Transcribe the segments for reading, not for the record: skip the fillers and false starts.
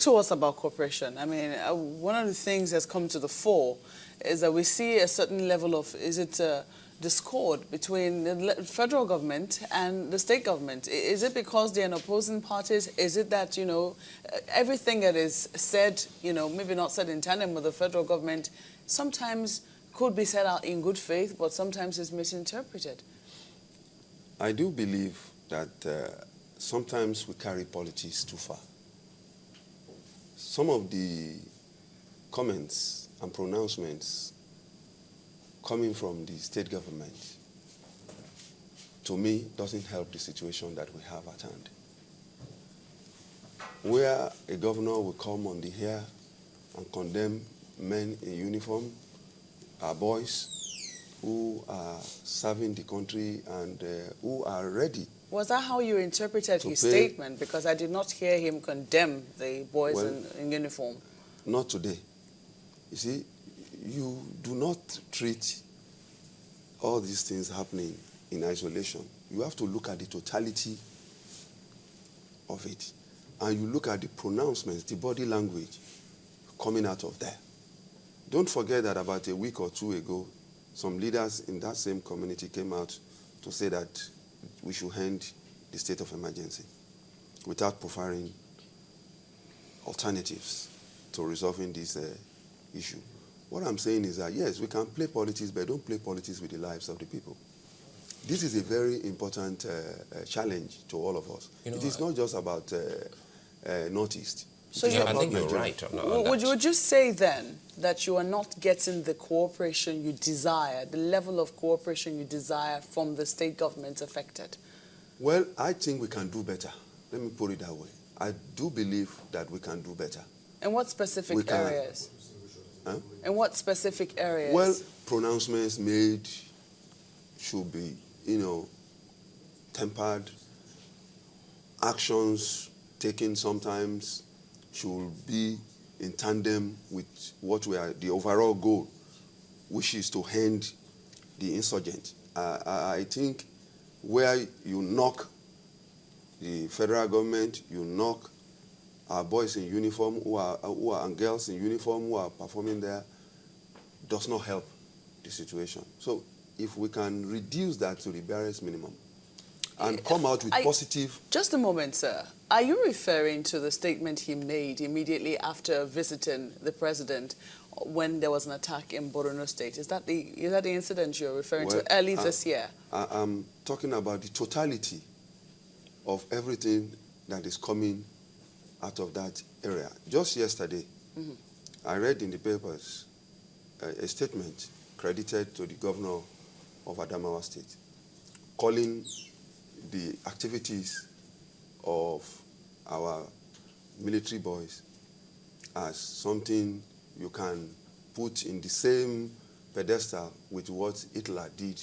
To us about cooperation. I mean, one of the things that's come to the fore is that we see a certain level of, discord between the federal government and the state government? Is it because they're in opposing parties? Is it that, everything that is said, maybe not said in tandem with the federal government, sometimes could be said out in good faith, but sometimes is misinterpreted? I do believe that sometimes we carry politics too far. Some of the comments and pronouncements coming from the state government, to me, doesn't help the situation that we have at hand. Where a governor will come on the air and condemn men in uniform, our boys who are serving the country and who are ready. Was that how you interpreted his statement? Because I did not hear him condemn the boys in uniform. Not today. You see, you do not treat all these things happening in isolation. You have to look at the totality of it. And you look at the pronouncements, the body language coming out of there. Don't forget that about a week or two ago, some leaders in that same community came out to say that we should end the state of emergency without providing alternatives to resolving this issue. What I'm saying is that, yes, we can play politics, but don't play politics with the lives of the people. This is a very important challenge to all of us. It is not just about Northeast. So I think you're right on that. Would you say then that you are not getting the cooperation you desire, the level of cooperation you desire from the state government affected? Well, I think we can do better. Let me put it that way. I do believe that we can do better. In what specific areas? Huh? In what specific areas? Well, pronouncements made should be, tempered. Actions taken sometimes should be in tandem with the overall goal, which is to end the insurgent. I think where you knock the federal government, you knock our boys in uniform and girls in uniform who are performing there, does not help the situation. So if we can reduce that to the barest minimum and come out with positive... Just a moment, sir. Are you referring to the statement he made immediately after visiting the president when there was an attack in Borno State? Is that the incident you're referring to early this year? I'm talking about the totality of everything that is coming out of that area. Just yesterday, I read in the papers a statement credited to the governor of Adamawa State, calling the activities of our military boys as something you can put in the same pedestal with what Hitler did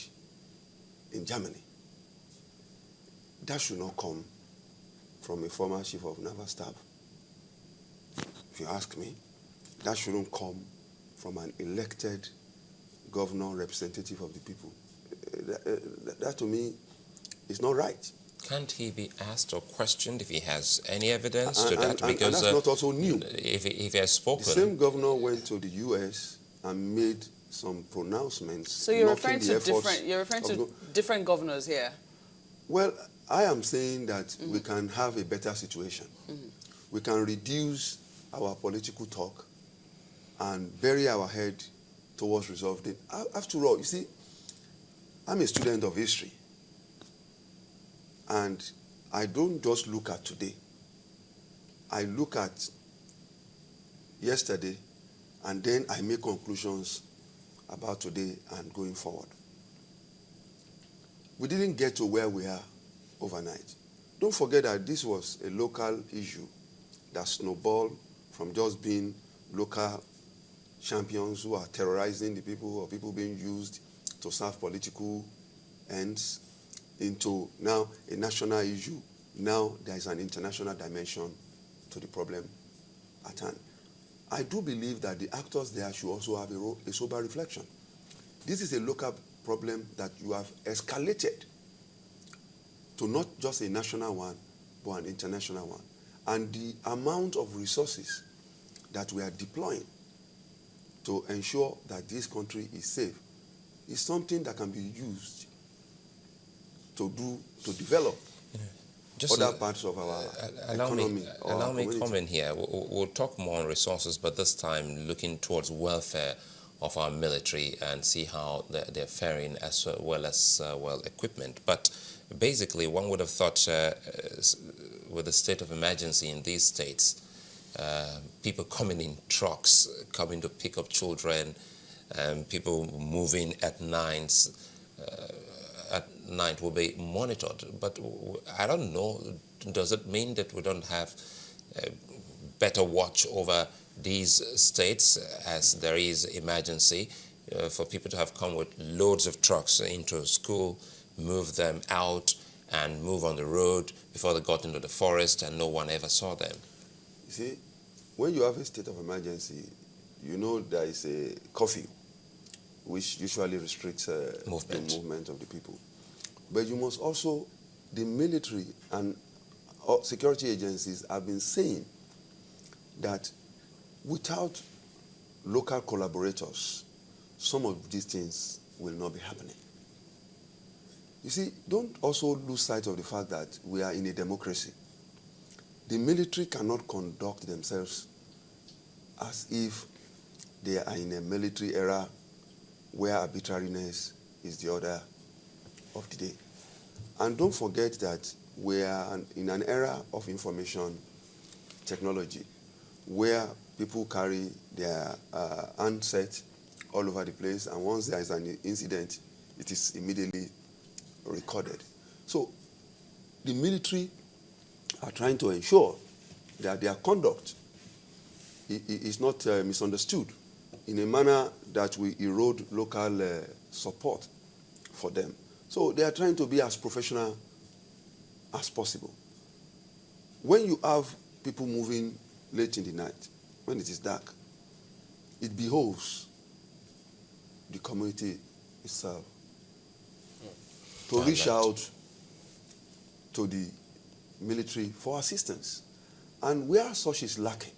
in Germany. That should not come from a former chief of naval staff. If you ask me, that shouldn't come from an elected governor, representative of the people. That to me is not right. Can't he be asked or questioned if he has any evidence to that? Because that's not also new. If he has spoken. The same governor went to the U.S. and made some pronouncements. So you're referring to different governors here? Well, I am saying that we can have a better situation. We can reduce our political talk and bury our head towards resolving. After all, you see, I'm a student of history. And I don't just look at today. I look at yesterday, and then I make conclusions about today and going forward. We didn't get to where we are overnight. Don't forget that this was a local issue that snowballed from just being local champions who are terrorizing the people or people being used to serve political ends into now a national issue. Now there is an international dimension to the problem at hand. I do believe that the actors there should also have a sober reflection. This is a local problem that you have escalated to not just a national one, but an international one. And the amount of resources that we are deploying to ensure that this country is safe is something that can be used to develop other parts of our economy. Allow me comment here. We'll talk more on resources, but this time looking towards welfare of our military and see how they're faring, as well as equipment. But basically, one would have thought with the state of emergency in these states, people coming in trucks, coming to pick up children, people moving at night will be monitored. But I don't know, does it mean that we don't have better watch over these states as there is emergency for people to have come with loads of trucks into school, move them out and move on the road before they got into the forest and no one ever saw them? You see, when you have a state of emergency, you know there is a curfew which usually restricts the movement of the people. But you must also, the military and security agencies have been saying that without local collaborators, some of these things will not be happening. You see, don't also lose sight of the fact that we are in a democracy. The military cannot conduct themselves as if they are in a military era where arbitrariness is the order of the day. And don't forget that we are in an era of information technology where people carry their handset all over the place, and once there is an incident, it is immediately recorded. So the military are trying to ensure that their conduct is not misunderstood in a manner that will erode local support for them. So they are trying to be as professional as possible. When you have people moving late in the night, when it is dark, it behoves the community itself to reach out to the military for assistance. And where such is lacking.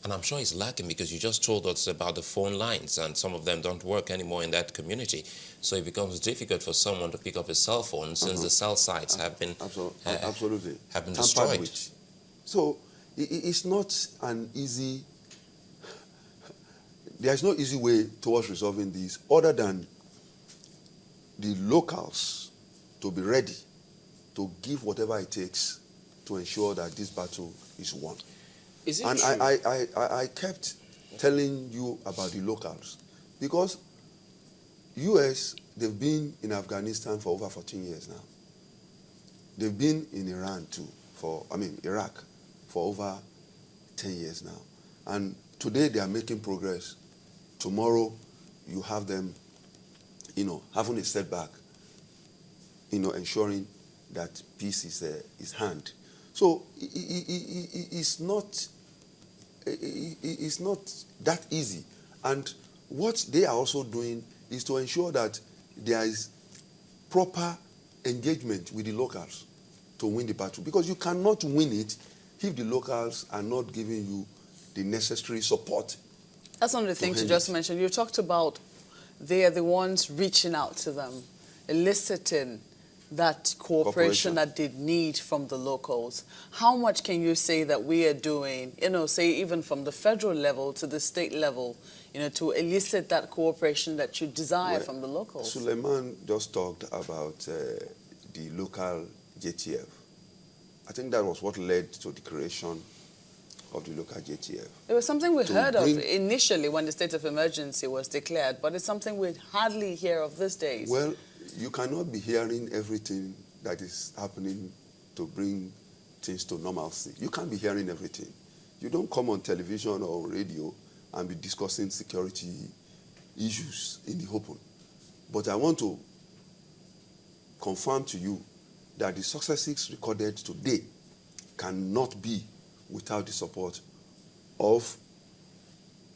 And I'm sure it's lacking because you just told us about the phone lines, and some of them don't work anymore in that community. So it becomes difficult for someone to pick up a cell phone since the cell sites have been absolutely have been destroyed. With. So it's not an easy. There's no easy way towards resolving this other than the locals to be ready to give whatever it takes to ensure that this battle is won. Is it and true? I kept telling you about the locals because US, they've been in Afghanistan for over 14 years now. They've been in Iran too, Iraq for over 10 years now. And today they are making progress. Tomorrow you have them, having a setback, ensuring that peace is hand. So it's not that easy. And what they are also doing is to ensure that there is proper engagement with the locals to win the battle. Because you cannot win it if the locals are not giving you the necessary support. That's one of the things you just mentioned. You talked about they are the ones reaching out to them, eliciting that cooperation that they need from the locals. How much can you say that we are doing, say even from the federal level to the state level, to elicit that cooperation that you desire from the locals? Suleiman just talked about the local JTF. I think that was what led to the creation of the local JTF. It was something we heard of initially when the state of emergency was declared, but it's something we hardly hear of these days. Well, you cannot be hearing everything that is happening to bring things to normalcy. You can't be hearing everything. You don't come on television or radio and be discussing security issues in the open. But I want to confirm to you that the successes recorded today cannot be without the support of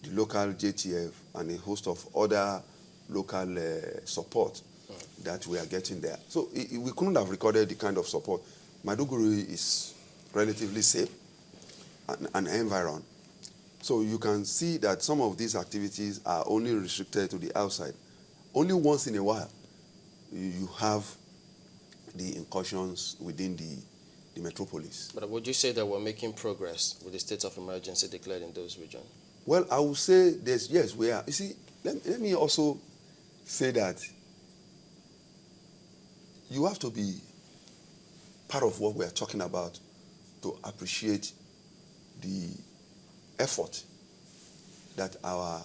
the local JTF and a host of other local support that we are getting there. So we couldn't have recorded the kind of support. Maiduguri is relatively safe and environment. So you can see that some of these activities are only restricted to the outside. Only once in a while you have the incursions within the metropolis. But would you say that we're making progress with the state of emergency declared in those regions? Well, I would say yes, we are. You see, let me also say that you have to be part of what we are talking about to appreciate the effort that our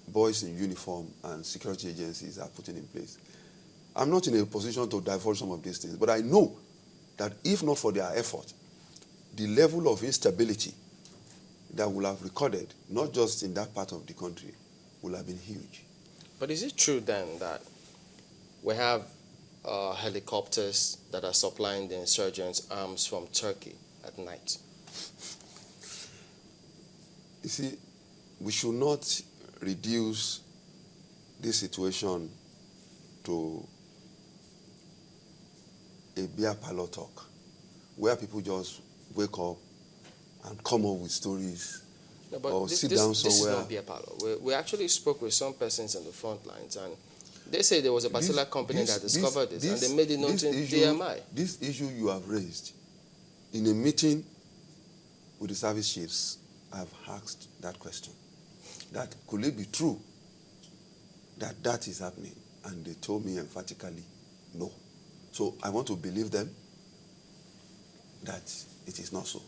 boys in uniform and security agencies are putting in place. I'm not in a position to divulge some of these things, but I know that if not for their effort, the level of instability that will have recorded, not just in that part of the country, will have been huge. But is it true then that we have helicopters that are supplying the insurgents arms from Turkey at night? You see, we should not reduce this situation to a beer parlor talk, where people just wake up and come up with stories, No, but or sit down somewhere. This is not beer parlor. We actually spoke with some persons in the front lines, and they say there was a particular company that discovered this, and they made it known to DMI. This issue you have raised, in a meeting with the service chiefs, I have asked that question. That could it be true that that is happening? And they told me emphatically, no. So I want to believe them that it is not so.